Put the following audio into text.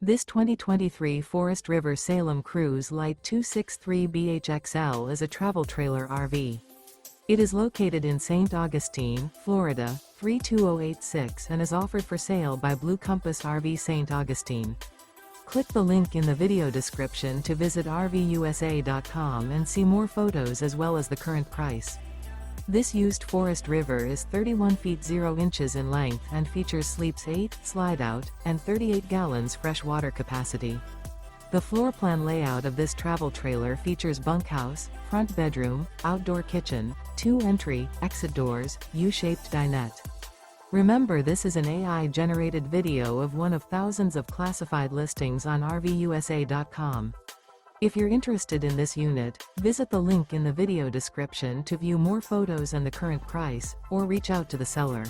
This 2023 Forest River Salem Cruise Lite 263BHXL is a travel trailer RV. It is located in St. Augustine, Florida, 32086 and is offered for sale by Blue Compass RV St. Augustine. Click the link in the video description to visit RVUSA.com and see more photos as well as the current price. This used Forest River is 31 feet 0 inches in length and features sleeps 8, Slideout, and 38 gallons fresh water capacity. The floor plan layout of this travel trailer features bunkhouse, front bedroom, outdoor kitchen, 2 entry, exit doors, U-shaped dinette. Remember, this is an AI-generated video of one of thousands of classified listings on RVUSA.com. If you're interested in this unit, visit the link in the video description to view more photos and the current price, or reach out to the seller.